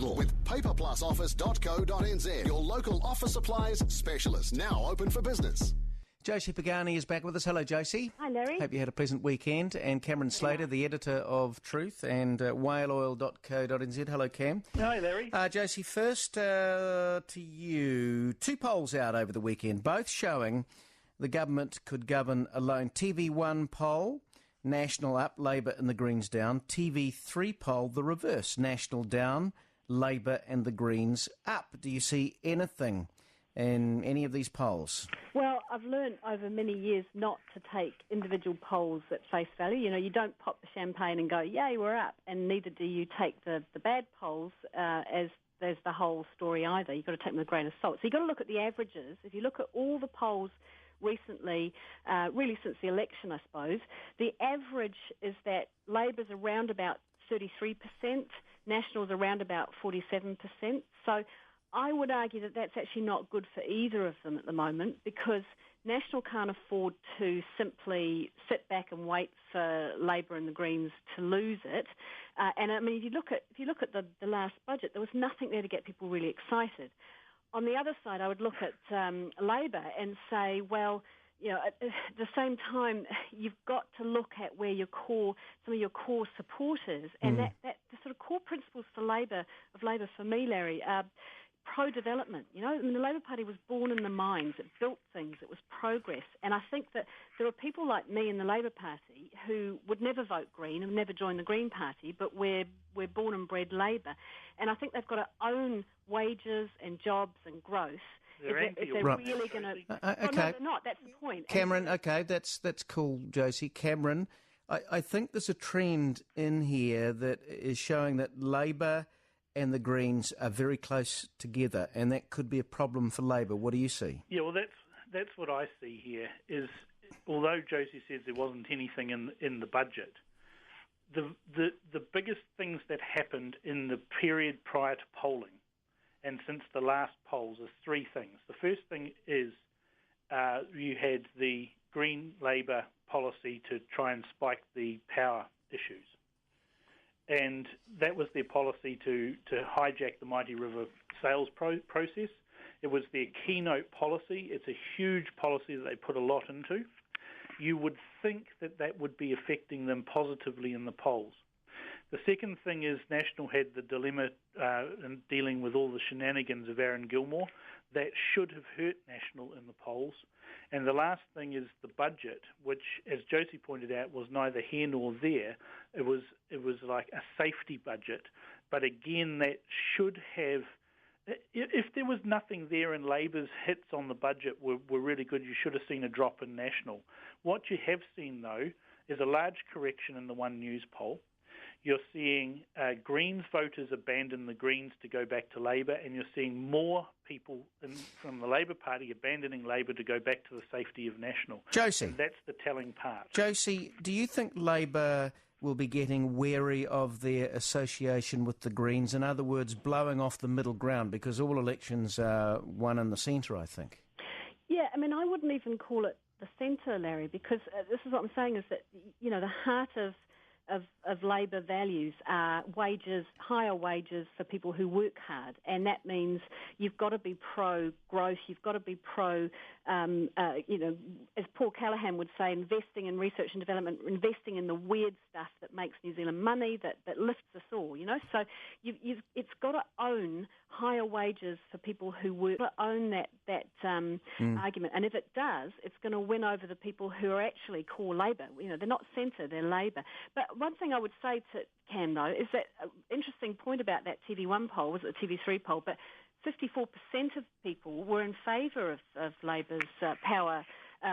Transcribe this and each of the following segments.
Huddle with paperplusoffice.co.nz, your local office supplies specialist, now open for business. Josie Pagani is back with us. Hello, Josie. Hi, Larry. Hope you had a pleasant weekend. And Cameron Slater, the editor of Truth and whaleoil.co.nz. Hello, Cam. Hi, Larry. Josie, first to you. 2 polls out over the weekend, both showing the government could govern alone. TV1 poll, National up, Labor and the Greens down. TV3 poll, the reverse, National down, Labor and the Greens up. Do you see anything in any of these polls? Well, I've learned over many years not to take individual polls at face value. You know, you don't pop the champagne and go, yay, we're up, and neither do you take the bad polls as the whole story either. You've got to take them with a grain of salt. So you've got to look at the averages. If you look at all the polls recently, really since the election, I suppose, the average is that Labor's around about 33%, National's around about 47%. So I would argue that that's actually not good for either of them at the moment, because National can't afford to simply sit back and wait for Labor and the Greens to lose it. And I mean, if you look at the last budget, there was nothing there to get people really excited. On the other side, I would look at Labor and say, well, you know, at the same time, you've got to look at where some of your core supporters, and that the sort of core principles for Labor for me, Larry, are pro-development. You know, I mean, the Labor Party was born in the mines. It built things. It was progress. And I think that there are people like me in the Labor Party who would never vote Green and never join the Green Party, but we're born and bred Labor. And I think they've got to own wages and jobs and growth. If they're really going to... Okay. No, they're not. That's the point. Cameron, okay, that's cool, Josie. Cameron, I think there's a trend in here that is showing that Labor and the Greens are very close together, and that could be a problem for Labor. What do you see? Yeah, well, that's what I see here, is although Josie says there wasn't anything in the budget, the biggest things that happened in the period prior to polling and since the last polls is 3 things. The first thing is you had the Green Labor policy to try and spike the power issues. And that was their policy to hijack the Mighty River sales process. It was their keynote policy. It's a huge policy that they put a lot into. You would think that would be affecting them positively in the polls. The second thing is National had the dilemma in dealing with all the shenanigans of Aaron Gilmore. That should have hurt National in the polls. And the last thing is the budget, which, as Josie pointed out, was neither here nor there. It was like a safety budget. But again, that should have... If there was nothing there and Labor's hits on the budget were really good, you should have seen a drop in National. What you have seen, though, is a large correction in the One News poll. You're seeing Greens voters abandon the Greens to go back to Labor, and you're seeing more people from the Labor Party abandoning Labor to go back to the safety of National. Josie. And that's the telling part. Josie, do you think Labor will be getting wary of their association with the Greens? In other words, blowing off the middle ground, because all elections are won in the centre, I think. Yeah, I mean, I wouldn't even call it the centre, Larry, because this is what I'm saying is that, you know, the heart of Labor values are wages, higher wages for people who work hard, and that means you've got to be pro-growth, you've got to be pro, you know, as Paul Callaghan would say, investing in research and development, investing in the weird stuff that makes New Zealand money, that lifts us all, you know. So it's got to own higher wages for people who work, got to own that argument, and if it does, it's going to win over the people who are actually core Labor. You know, they're not centre, they're Labor. But one thing I would say to Cam, though, is that interesting point about that TV1 poll, was it the TV3 poll, but 54% of people were in favour of Labor's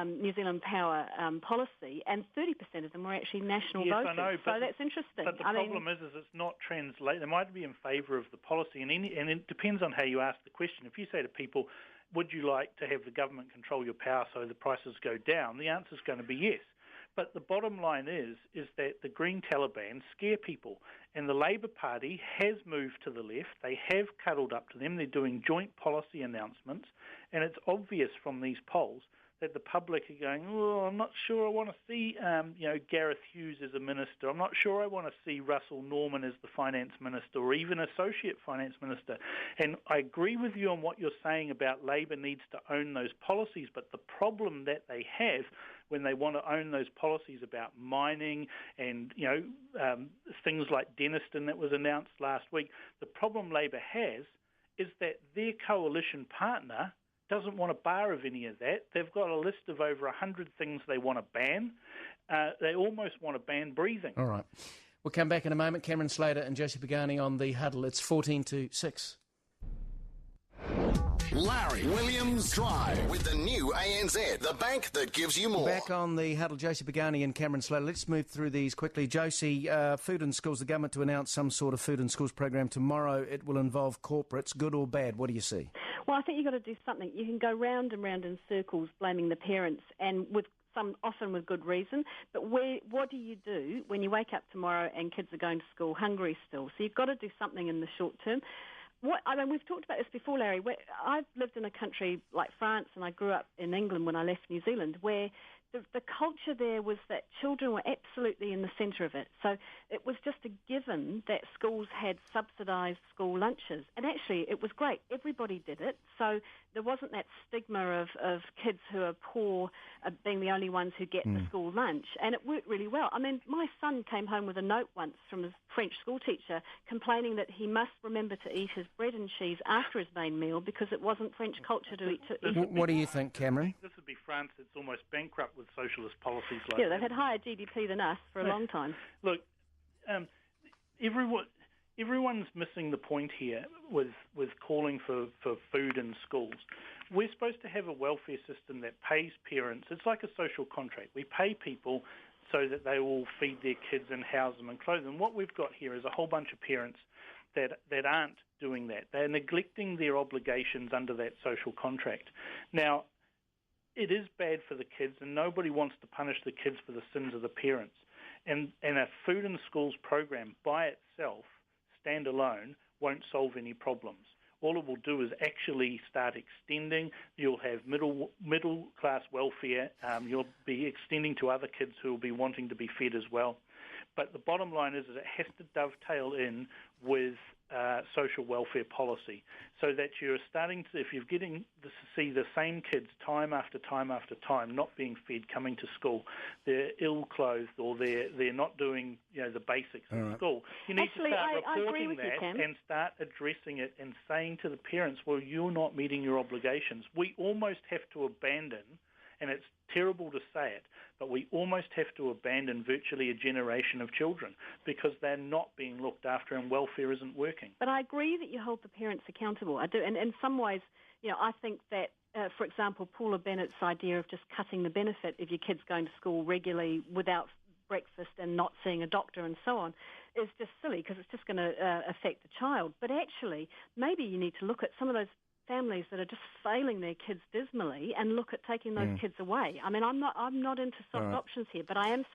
New Zealand Power policy, and 30% of them were actually National voters. I know, so that's interesting. But the problem is it's not translated. They might be in favour of the policy, and it depends on how you ask the question. If you say to people, would you like to have the government control your power so the prices go down, the answer is going to be yes. But the bottom line is that the Green Taliban scare people, and the Labor Party has moved to the left. They have cuddled up to them. They're doing joint policy announcements, and it's obvious from these polls that the public are going, oh, I'm not sure I want to see, Gareth Hughes as a minister. I'm not sure I want to see Russell Norman as the finance minister or even associate finance minister. And I agree with you on what you're saying about Labor needs to own those policies, but the problem that they have when they want to own those policies about mining and, things like Denniston that was announced last week, the problem Labor has is that their coalition partner doesn't want a bar of any of that. They've got a list of over 100 things they want to ban. They almost want to ban breathing. All right. We'll come back in a moment. Cameron Slater and Josie Pagani on the Huddle. It's 14-6. Larry Williams Drive with the new ANZ, the bank that gives you more. Back on the Huddle, Josie Pagani and Cameron Slater. Let's move through these quickly. Josie, food in schools, the government to announce some sort of food in schools program tomorrow. It will involve corporates, good or bad. What do you see? Well, I think you've got to do something. You can go round and round in circles blaming the parents, and often with good reason. But what do you do when you wake up tomorrow and kids are going to school hungry still? So you've got to do something in the short term. We've talked about this before, Larry. I've lived in a country like France, and I grew up in England when I left New Zealand, where the culture there was that children were absolutely in the centre of it. So it was just a given that schools had subsidised school lunches. And actually, it was great. Everybody did it. So there wasn't that stigma of kids who are poor being the only ones who get the school lunch. And it worked really well. I mean, my son came home with a note once from his French school teacher complaining that he must remember to eat his bread and cheese after his main meal because it wasn't French culture to eat it. What do you think, Cameron? This would be France that's almost bankrupt with socialist policies like that. Yeah, they've had higher GDP than us for a long time. Look, everyone's missing the point here with calling for food in schools. We're supposed to have a welfare system that pays parents. It's like a social contract. We pay people so that they will feed their kids and house them and clothe them. What we've got here is a whole bunch of parents that aren't doing that. They're neglecting their obligations under that social contract. Now, it is bad for the kids, and nobody wants to punish the kids for the sins of the parents. And a food in schools program by itself, standalone, won't solve any problems. All it will do is actually start extending. You'll have middle class welfare. You'll be extending to other kids who will be wanting to be fed as well. But the bottom line is that it has to dovetail in with social welfare policy, so that you're starting to, if you're getting to see the same kids time after time after time not being fed, coming to school, they're ill-clothed or they're not doing the basics of school. You need to start reporting that and start addressing it and saying to the parents, well, you're not meeting your obligations. We almost have to abandon, and it's terrible to say it, but we almost have to abandon virtually a generation of children because they're not being looked after and welfare isn't working. But I agree that you hold the parents accountable. I do, and in some ways, I think that, for example, Paula Bennett's idea of just cutting the benefit of your kids going to school regularly without breakfast and not seeing a doctor and so on is just silly because it's just going to affect the child. But actually, maybe you need to look at some of those families that are just failing their kids dismally and look at taking those kids away. I mean, I'm not into soft options here, but I am